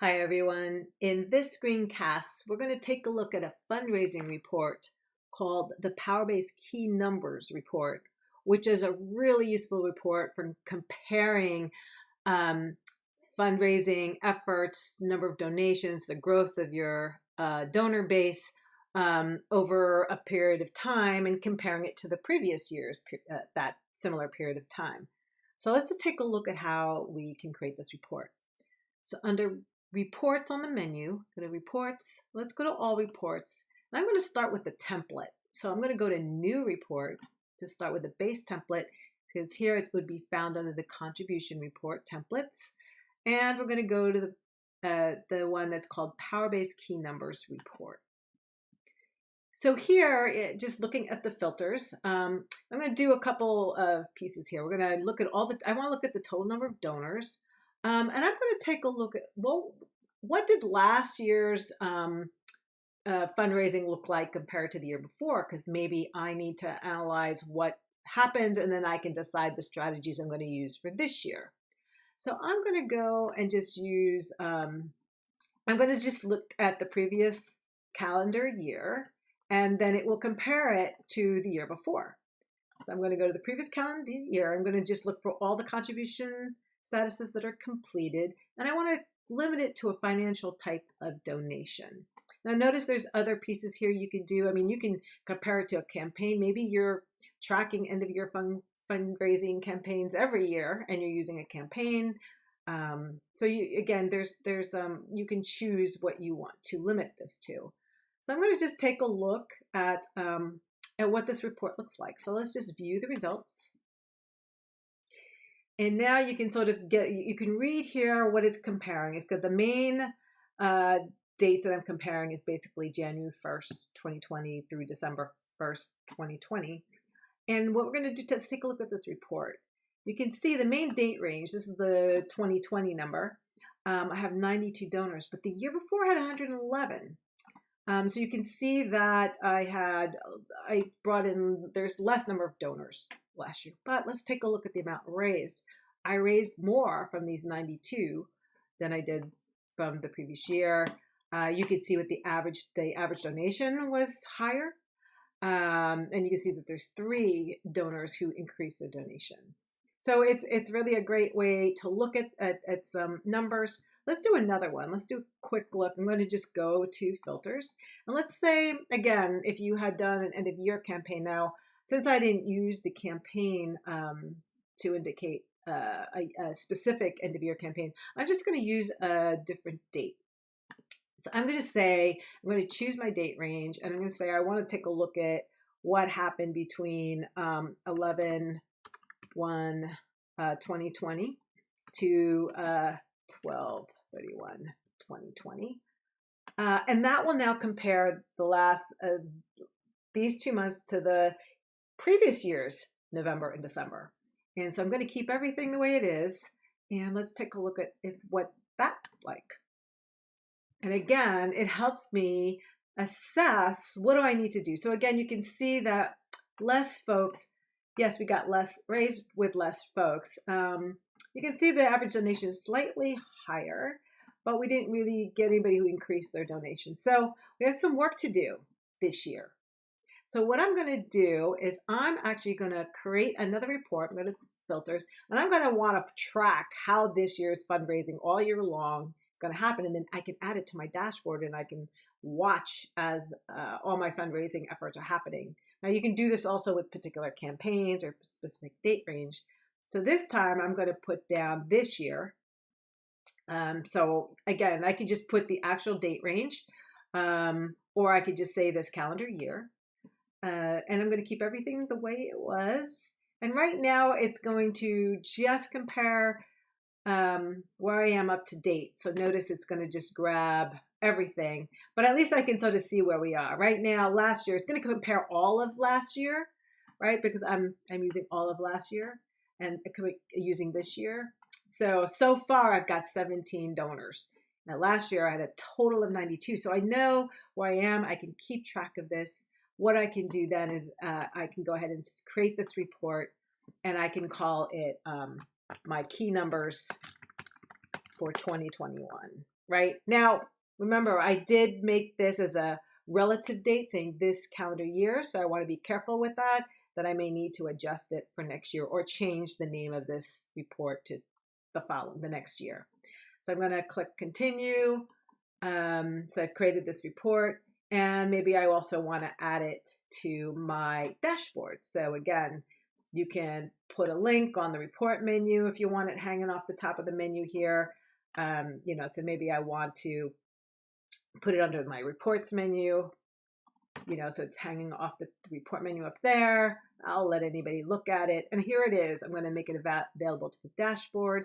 Hi everyone. In this screencast, we're going to take a look at a fundraising report called the PowerBase Key Numbers Report, which is a really useful report for comparing fundraising efforts, number of donations, the growth of your donor base over a period of time and comparing it to the previous year's that similar period of time. So let's just take a look at how we can create this report. So under Reports on the menu, go to Reports, let's go to All Reports. And I'm going to start with the template. So I'm going to go to New Report to start with the base template, because here it would be found under the Contribution Report templates. And we're going to go to the one that's called PowerBase Key Numbers Report. So here, just looking at the filters, I'm going to do a couple of pieces here. We're going to look at I want to look at the total number of donors. And I'm going to take a look at, well, what did last year's fundraising look like compared to the year before? Because maybe I need to analyze what happened, and then I can decide the strategies I'm going to use for this year. So I'm going to go and just use, I'm going to just look at the previous calendar year, and then it will compare it to the year before. So I'm going to go to the previous calendar year. I'm going to just look for all the contribution statuses that are completed, and I want to limit it to a financial type of donation. Now notice there's other pieces here you can do. I mean, you can compare it to a campaign. Maybe you're tracking end of year fundraising campaigns every year and you're using a campaign. So you can choose what you want to limit this to. So I'm going to just take a look at what this report looks like. So let's just view the results. And now you can you can read here what it's comparing. It's got the main dates that I'm comparing is basically January 1st, 2020 through December 1st, 2020. And what we're going to do, let's take a look at this report. You can see the main date range. This is the 2020 number. I have 92 donors, but the year before I had 111. So you can see that I brought in, there's less number of donors last year, but let's take a look at the amount raised. I raised more from these 92 than I did from the previous year. You can see what the average donation was higher. And you can see that there's 3 donors who increased their donation. So it's really a great way to look at some numbers. Let's do another one. Let's do a quick look. I'm going to just go to filters. And let's say, again, if you had done an end of year campaign now, since I didn't use the campaign to indicate a specific end of year campaign, I'm just going to use a different date. So I'm going to choose my date range, and I'm going to say I want to take a look at what happened between 11/1/2020 to 12/31/2020. And that will now compare the last these 2 months to the previous year's November and December. And so I'm going to keep everything the way it is. And let's take a look at what that like. And again, it helps me assess what do I need to do. So again, you can see that less folks, yes, we got less raised with less folks. You can see the average donation is slightly higher, but we didn't really get anybody who increased their donation. So we have some work to do this year. So what I'm going to do is I'm actually going to create another report. I'm going to filters, and I'm going to want to track how this year's fundraising all year long is going to happen. And then I can add it to my dashboard, and I can watch as all my fundraising efforts are happening. Now you can do this also with particular campaigns or specific date range. So this time I'm going to put down this year. So again, I could just put the actual date range, or I could just say this calendar year. And I'm going to keep everything the way it was. And right now it's going to just compare where I am up to date. So notice it's going to just grab everything, but at least I can sort of see where we are. Right now, last year, it's going to compare all of last year, right? Because I'm using all of last year and using this year. So far I've got 17 donors. Now last year I had a total of 92. So I know where I am. I can keep track of this. What I can do then is I can go ahead and create this report, and I can call it my key numbers for 2021, right? Now, remember, I did make this as a relative date saying this calendar year. So I want to be careful with that I may need to adjust it for next year or change the name of this report to the next year. So I'm going to click continue. So I've created this report, and maybe I also want to add it to my dashboard. So again, you can put a link on the report menu if you want it hanging off the top of the menu here. So maybe I want to put it under my reports menu, so it's hanging off the report menu up there. I'll let anybody look at it. And here it is. I'm going to make it available to the dashboard.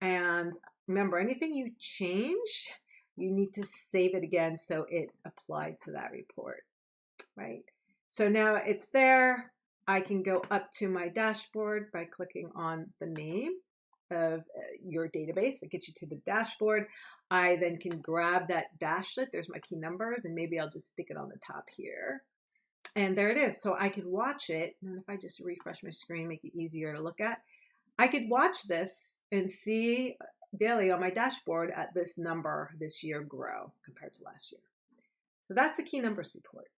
And remember, anything you change, you need to save it again so it applies to that report, right? So now it's there. I can go up to my dashboard by clicking on the name of your database. It gets you to the dashboard. I then can grab that dashlet. There's my key numbers, and maybe I'll just stick it on the top here. And there it is. So I could watch it. And if I just refresh my screen, make it easier to look at, I could watch this and see daily on my dashboard at this number this year grow compared to last year. So that's the key numbers report.